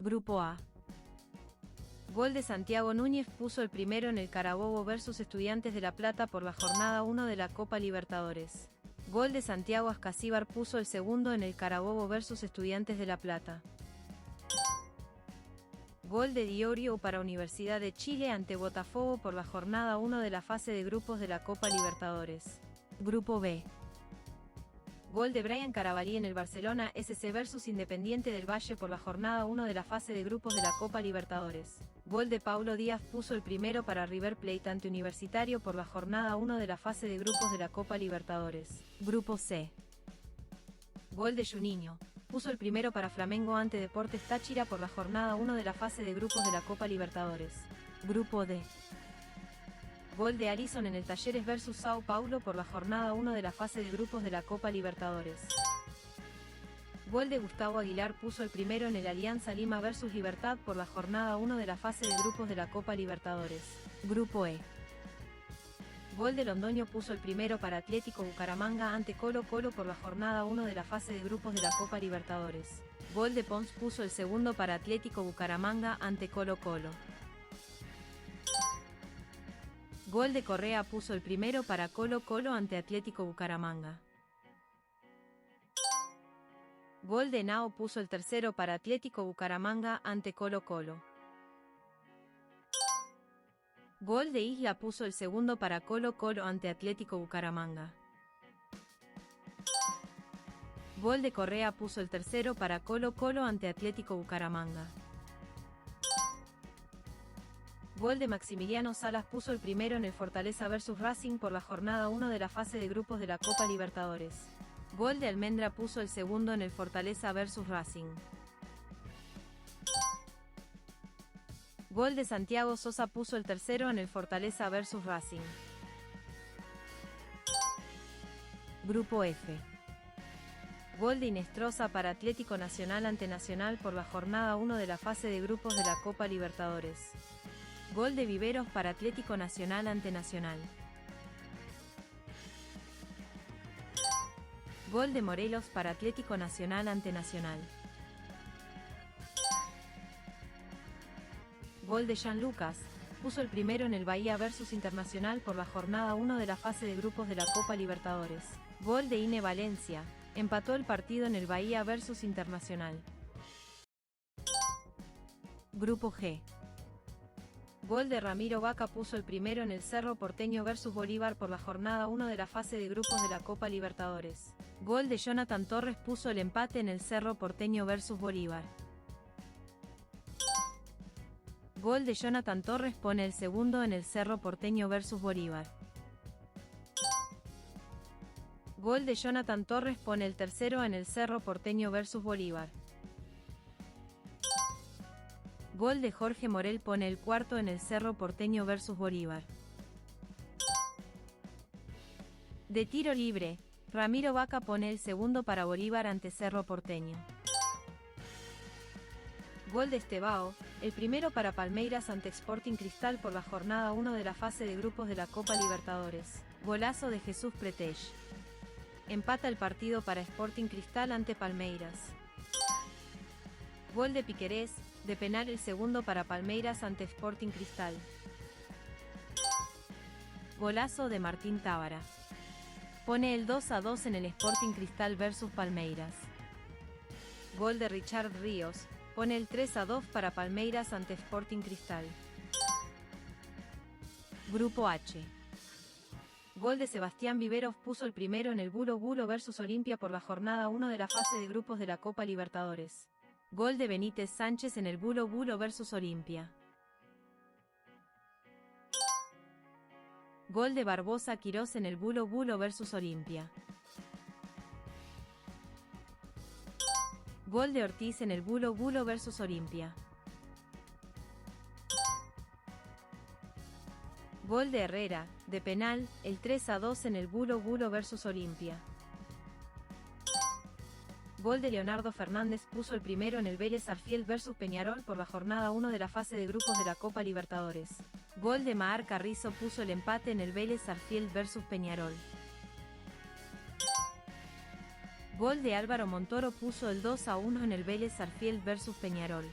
Grupo A. Gol de Santiago Núñez puso el primero en el Carabobo vs Estudiantes de La Plata por la jornada 1 de la Copa Libertadores. Gol de Santiago Ascacíbar puso el segundo en el Carabobo vs Estudiantes de La Plata. Gol de Diorio para Universidad de Chile ante Botafogo por la jornada 1 de la fase de grupos de la Copa Libertadores. Grupo B. Gol de Brian Carabalí en el Barcelona SC vs Independiente del Valle por la jornada 1 de la fase de grupos de la Copa Libertadores. Gol de Paulo Díaz puso el primero para River Plate ante Universitario por la jornada 1 de la fase de grupos de la Copa Libertadores. Grupo C. Gol de Juninho puso el primero para Flamengo ante Deportes Táchira por la jornada 1 de la fase de grupos de la Copa Libertadores. Grupo D. Gol de Alisson en el Talleres vs Sao Paulo por la jornada 1 de la fase de grupos de la Copa Libertadores. Gol de Gustavo Aguilar puso el primero en el Alianza Lima vs Libertad por la jornada 1 de la fase de grupos de la Copa Libertadores. Grupo E. Gol de Londoño puso el primero para Atlético Bucaramanga ante Colo-Colo por la jornada 1 de la fase de grupos de la Copa Libertadores. Gol de Pons puso el segundo para Atlético Bucaramanga ante Colo-Colo. Gol de Correa puso el primero para Colo-Colo ante Atlético Bucaramanga. Gol de Henao puso el tercero para Atlético Bucaramanga ante Colo-Colo. Gol de Isla puso el segundo para Colo-Colo ante Atlético Bucaramanga. Gol de Correa puso el tercero para Colo-Colo ante Atlético Bucaramanga. Gol de Maximiliano Salas puso el primero en el Fortaleza vs Racing por la jornada 1 de la fase de grupos de la Copa Libertadores. Gol de Almendra puso el segundo en el Fortaleza vs Racing. Gol de Santiago Sosa puso el tercero en el Fortaleza vs Racing. Grupo F. Gol de Inestrosa para Atlético Nacional ante Nacional por la jornada 1 de la fase de grupos de la Copa Libertadores. Gol de Viveros para Atlético Nacional ante Nacional. Gol de Morelos para Atlético Nacional ante Nacional. Gol de Jean Lucas puso el primero en el Bahía vs Internacional por la jornada 1 de la fase de grupos de la Copa Libertadores. Gol de Ine Valencia empató el partido en el Bahía vs Internacional. Grupo G. Gol de Ramiro Vaca puso el primero en el Cerro Porteño vs Bolívar por la jornada 1 de la fase de grupos de la Copa Libertadores. Gol de Jonathan Torres puso el empate en el Cerro Porteño vs Bolívar. Gol de Jonathan Torres pone el segundo en el Cerro Porteño vs Bolívar. Gol de Jonathan Torres pone el tercero en el Cerro Porteño vs Bolívar. Gol de Jorge Morel pone el cuarto en el Cerro Porteño vs Bolívar. De tiro libre, Ramiro Vaca pone el segundo para Bolívar ante Cerro Porteño. Gol de Estevao, el primero para Palmeiras ante Sporting Cristal por la jornada 1 de la fase de grupos de la Copa Libertadores. Golazo de Jesús Pretech. Empata el partido para Sporting Cristal ante Palmeiras. Gol de Piquerés, de penal el segundo para Palmeiras ante Sporting Cristal. Golazo de Martín Tábara. Pone el 2-2 en el Sporting Cristal vs Palmeiras. Gol de Richard Ríos, pone el 3-2 para Palmeiras ante Sporting Cristal. Grupo H. Gol de Sebastián Viveros puso el primero en el Bulo Bulo vs Olimpia por la jornada 1 de la fase de grupos de la Copa Libertadores. Gol de Benítez Sánchez en el Bulo Bulo vs Olimpia. Gol de Barbosa Quirós en el Bulo Bulo vs Olimpia. Gol de Ortiz en el Bulo Bulo vs Olimpia. Gol de Herrera, de penal, el 3-2 en el Bulo Bulo vs Olimpia. Gol de Leonardo Fernández puso el primero en el Vélez Sarsfield vs Peñarol por la jornada 1 de la fase de grupos de la Copa Libertadores. Gol de Mahar Carrizo puso el empate en el Vélez Sarsfield vs Peñarol. Gol de Álvaro Montoro puso el 2-1 en el Vélez Sarsfield vs Peñarol.